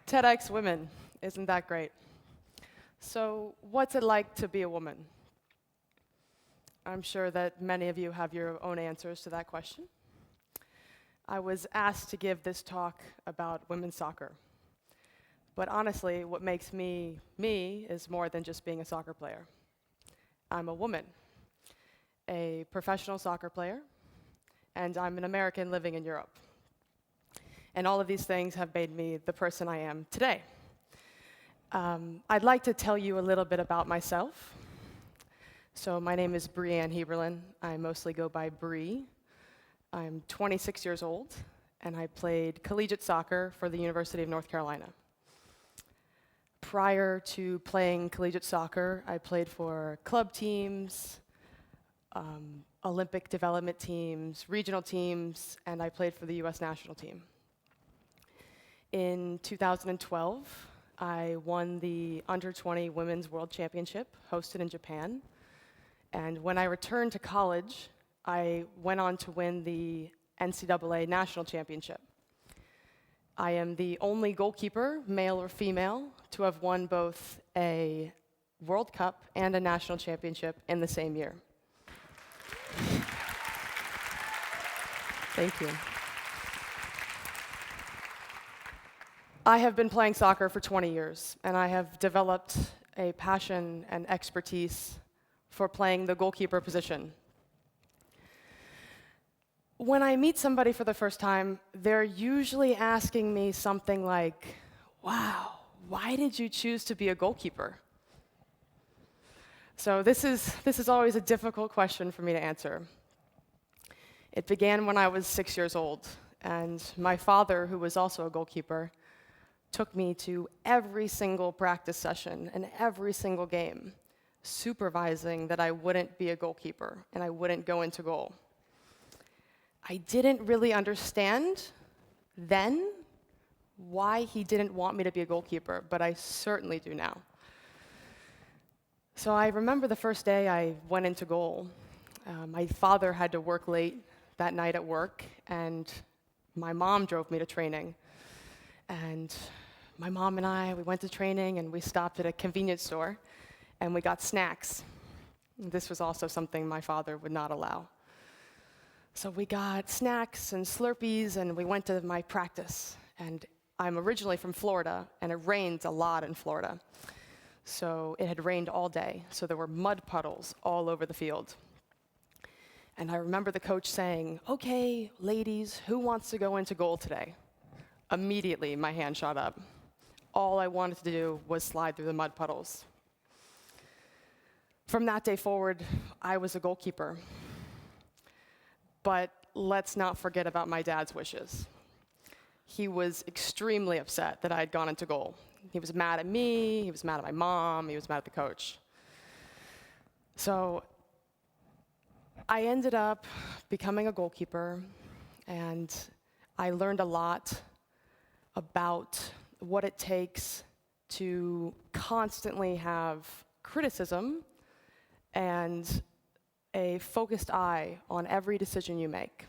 TEDxWomen, isn't that great? So what's it like to be a woman? I'm sure that many of you have your own answers to that question. I was asked to give this talk about women's soccer. But honestly, what makes me, me is more than just being a soccer player. I'm a woman, a professional soccer player, and I'm an American living in Europe. And all of these things have made me the person I am today. I'd like to tell you a little bit about myself. So my name is Bre Heaberlin. I mostly go by Bre. I'm 26 years old, and I played collegiate soccer for the University of North Carolina. Prior to playing collegiate soccer, I played for club teams, Olympic development teams, regional teams, and I played for the US national team. In 2012, I won the Under-20 Women's World Championship, hosted in Japan. And when I returned to college, I went on to win the NCAA National Championship. I am the only goalkeeper, male or female, to have won both a World Cup and a national championship in the same year. Thank you. I have been playing soccer for 20 years, and I have developed a passion and expertise for playing the goalkeeper position. When I meet somebody for the first time, they're usually asking me something like, wow, why did you choose to be a goalkeeper? So this is always a difficult question for me to answer. It began when I was 6 years old, and my father, who was also a goalkeeper, took me to every single practice session and every single game, supervising that I wouldn't be a goalkeeper and I wouldn't go into goal. I didn't really understand then why he didn't want me to be a goalkeeper, but I certainly do now. So I remember the first day I went into goal. My father had to work late that night at work, and my mom drove me to training. And my mom and I, we went to training, and we stopped at a convenience store, and we got snacks. This was also something my father would not allow. So we got snacks and Slurpees, and we went to my practice. And I'm originally from Florida, and it rains a lot in Florida. So it had rained all day, so there were mud puddles all over the field. And I remember the coach saying, "Okay, ladies, who wants to go into goal today?" Immediately, my hand shot up. All I wanted to do was slide through the mud puddles. From that day forward, I was a goalkeeper. But let's not forget about my dad's wishes. He was extremely upset that I had gone into goal. He was mad at me, he was mad at my mom, he was mad at the coach. So I ended up becoming a goalkeeper, and I learned a lot about what it takes to constantly have criticism and a focused eye on every decision you make.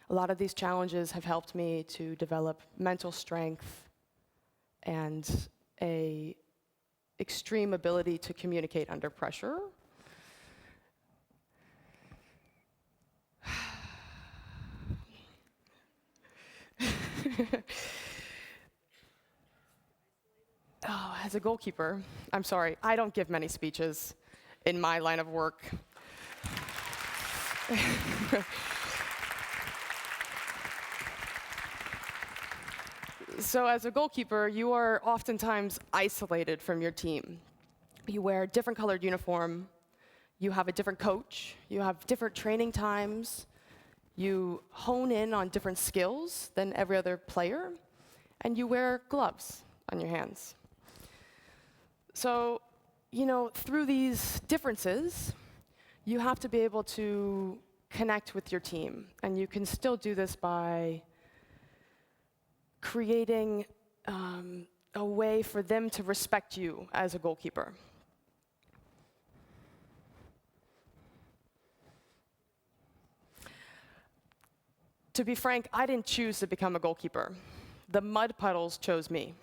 A lot of these challenges have helped me to develop mental strength and an extreme ability to communicate under pressure. Oh, as a goalkeeper, I'm sorry, I don't give many speeches in my line of work. So as a goalkeeper, you are oftentimes isolated from your team. You wear a different colored uniform, you have a different coach, you have different training times, you hone in on different skills than every other player, and you wear gloves on your hands. So, through these differences, you have to be able to connect with your team. And you can still do this by creating a way for them to respect you as a goalkeeper. To be frank, I didn't choose to become a goalkeeper. The mud puddles chose me.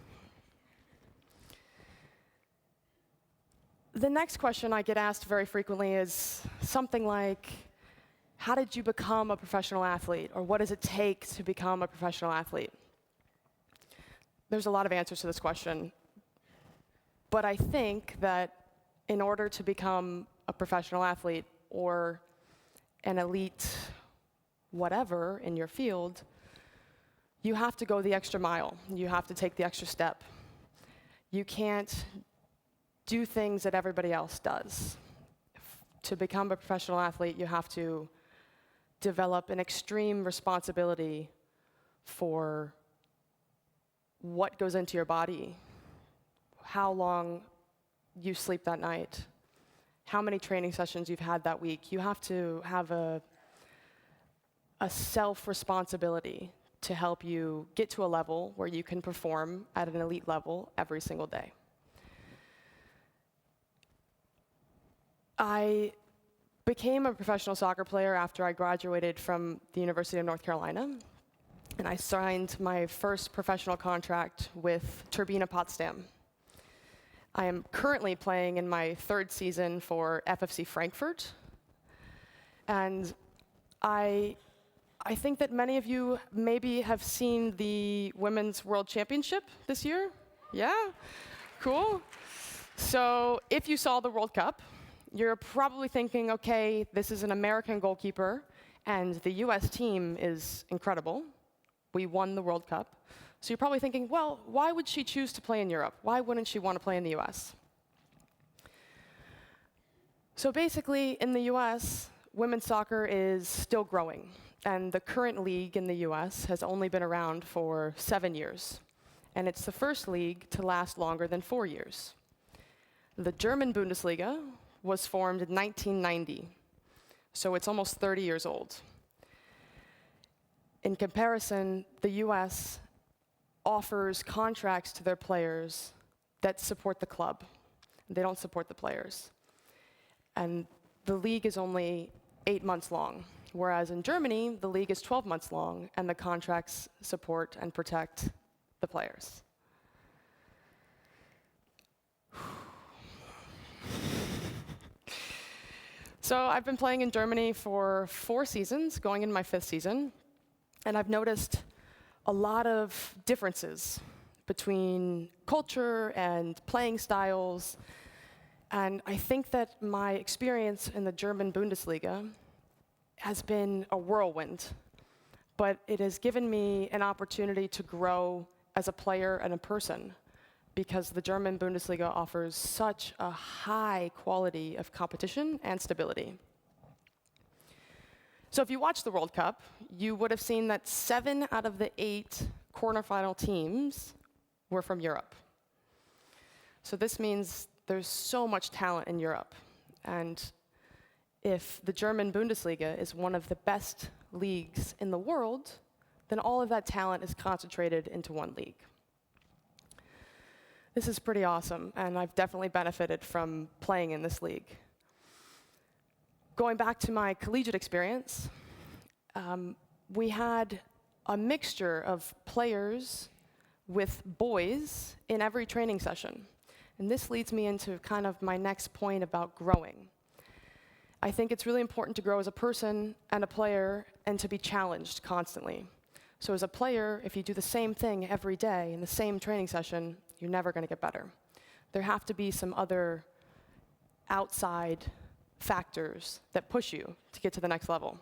The next question I get asked very frequently is something like, how did you become a professional athlete? Or what does it take to become a professional athlete? There's a lot of answers to this question. But I think that in order to become a professional athlete or an elite whatever in your field, you have to go the extra mile. You have to take the extra step. You can't do things that everybody else does. To become a professional athlete, you have to develop an extreme responsibility for what goes into your body, how long you sleep that night, how many training sessions you've had that week. You have to have a self-responsibility to help you get to a level where you can perform at an elite level every single day. I became a professional soccer player after I graduated from the University of North Carolina, and I signed my first professional contract with Turbine Potsdam. I am currently playing in my third season for FFC Frankfurt, and I think that many of you maybe have seen the Women's World Championship this year. Yeah? Cool. So if you saw the World Cup, you're probably thinking, okay, this is an American goalkeeper, and the US team is incredible. We won the World Cup. So you're probably thinking, well, why would she choose to play in Europe? Why wouldn't she want to play in the US? So basically, in the US, women's soccer is still growing. And the current league in the US has only been around for 7 years. And it's the first league to last longer than 4 years. The German Bundesliga was formed in 1990, so it's almost 30 years old. In comparison, the US offers contracts to their players that support the club. They don't support the players. And the league is only 8 months long, whereas in Germany, the league is 12 months long, and the contracts support and protect the players. So I've been playing in Germany for 4 seasons, going in my 5th season, and I've noticed a lot of differences between culture and playing styles. And I think that my experience in the German Bundesliga has been a whirlwind, but it has given me an opportunity to grow as a player and a person, because the German Bundesliga offers such a high quality of competition and stability. So if you watched the World Cup, you would have seen that 7 out of the 8 quarterfinal teams were from Europe. So this means there's so much talent in Europe. And if the German Bundesliga is one of the best leagues in the world, then all of that talent is concentrated into one league. This is pretty awesome, and I've definitely benefited from playing in this league. Going back to my collegiate experience, we had a mixture of players with boys in every training session. And this leads me into kind of my next point about growing. I think it's really important to grow as a person and a player and to be challenged constantly. So as a player, if you do the same thing every day in the same training session, you're never going to get better. There have to be some other outside factors that push you to get to the next level.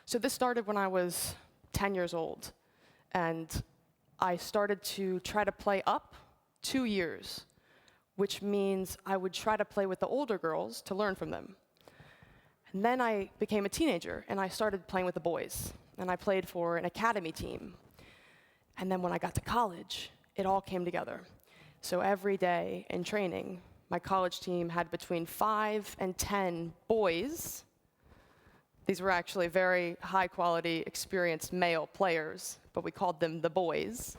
So this started when I was 10 years old, and I started to try to play up 2 years, which means I would try to play with the older girls to learn from them. And then I became a teenager, and I started playing with the boys, and I played for an academy team. And then when I got to college, it all came together. So every day in training, my college team had between 5 and 10 boys. These were actually very high-quality, experienced male players, but we called them the boys.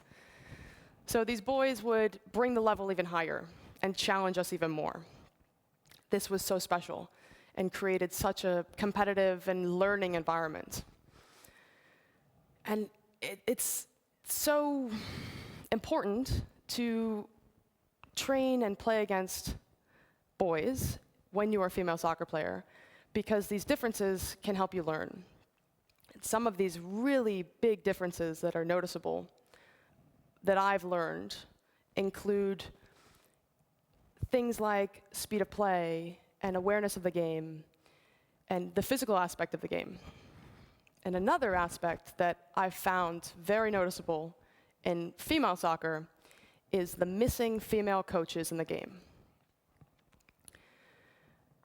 So these boys would bring the level even higher and challenge us even more. This was so special and created such a competitive and learning environment. And it's so important to train and play against boys when you're a female soccer player, because these differences can help you learn. Some of these really big differences that are noticeable that I've learned include things like speed of play and awareness of the game and the physical aspect of the game. And another aspect that I've found very noticeable in female soccer is the missing female coaches in the game.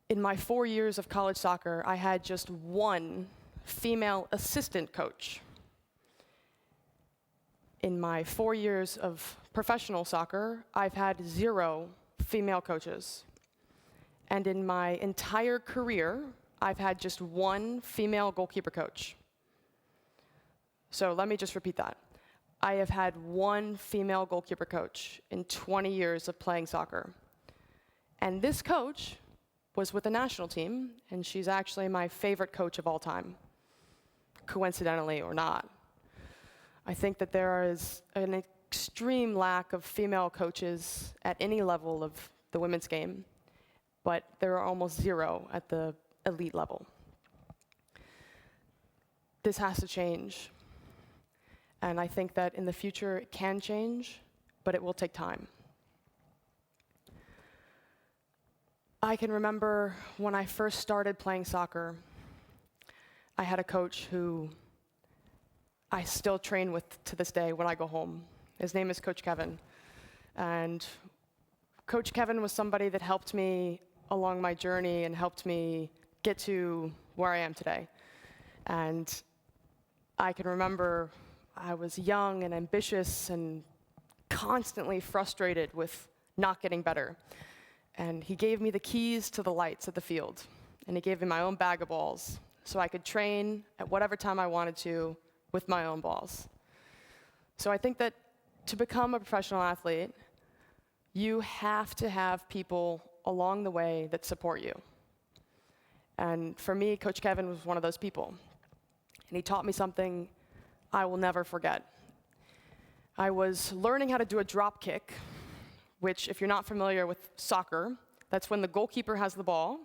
In my 4 years of college soccer, I had just one female assistant coach. In my 4 years of professional soccer, I've had 0 female coaches. And in my entire career, I've had just one female goalkeeper coach. So let me just repeat that. I have had one female goalkeeper coach in 20 years of playing soccer. And this coach was with the national team, and she's actually my favorite coach of all time, coincidentally or not. I think that there is an extreme lack of female coaches at any level of the women's game, but there are almost 0 at the elite level. This has to change. And I think that in the future it can change, but it will take time. I can remember when I first started playing soccer, I had a coach who I still train with to this day when I go home. His name is Coach Kevin. And Coach Kevin was somebody that helped me along my journey and helped me get to where I am today. And I can remember I was young and ambitious and constantly frustrated with not getting better. And he gave me the keys to the lights at the field. And he gave me my own bag of balls so I could train at whatever time I wanted to with my own balls. So I think that to become a professional athlete, you have to have people along the way that support you. And for me, Coach Kevin was one of those people. And he taught me something I will never forget. I was learning how to do a drop kick, which, if you're not familiar with soccer, that's when the goalkeeper has the ball,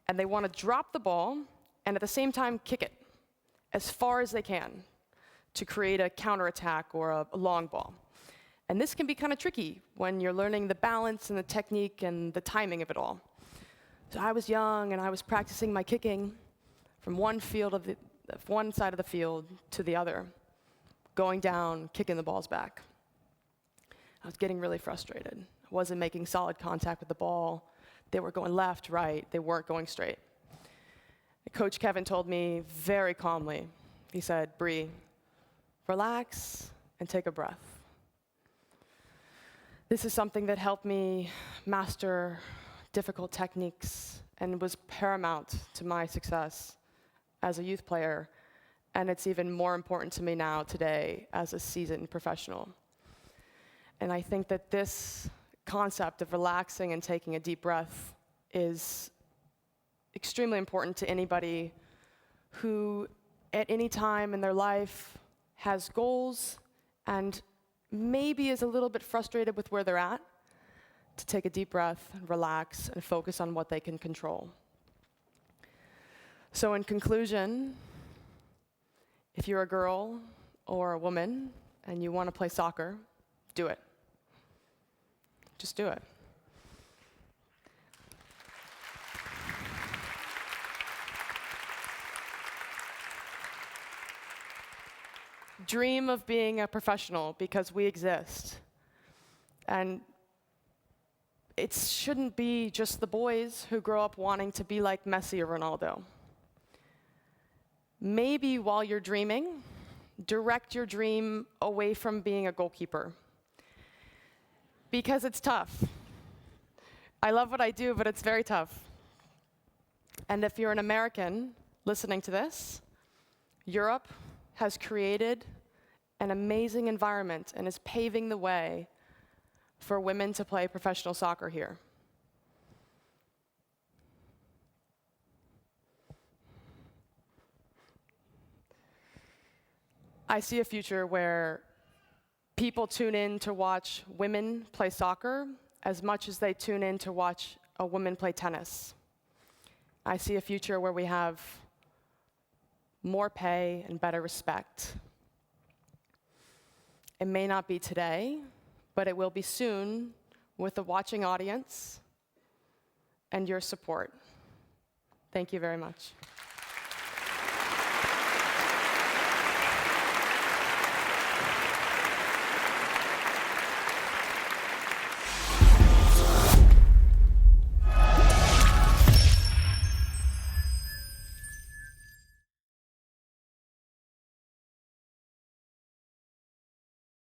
and they want to drop the ball, and at the same time kick it as far as they can to create a counterattack or a long ball. And this can be kind of tricky when you're learning the balance and the technique and the timing of it all. So I was young, and I was practicing my kicking from one side of the field to the other, going down, kicking the balls back. I was getting really frustrated. I wasn't making solid contact with the ball. They were going left, right. They weren't going straight. Coach Kevin told me very calmly, he said, "Bre, relax and take a breath." This is something that helped me master difficult techniques and was paramount to my success as a youth player, and it's even more important to me now today as a seasoned professional. And I think that this concept of relaxing and taking a deep breath is extremely important to anybody who at any time in their life has goals and maybe is a little bit frustrated with where they're at, to take a deep breath, relax, and focus on what they can control. So in conclusion, if you're a girl or a woman and you want to play soccer, do it. Just do it. Dream of being a professional, because we exist. And it shouldn't be just the boys who grow up wanting to be like Messi or Ronaldo. Maybe while you're dreaming, direct your dream away from being a goalkeeper, because it's tough. I love what I do, but it's very tough. And if you're an American listening to this, Europe has created an amazing environment and is paving the way for women to play professional soccer here. I see a future where people tune in to watch women play soccer as much as they tune in to watch a woman play tennis. I see a future where we have more pay and better respect. It may not be today, but it will be soon with a watching audience and your support. Thank you very much.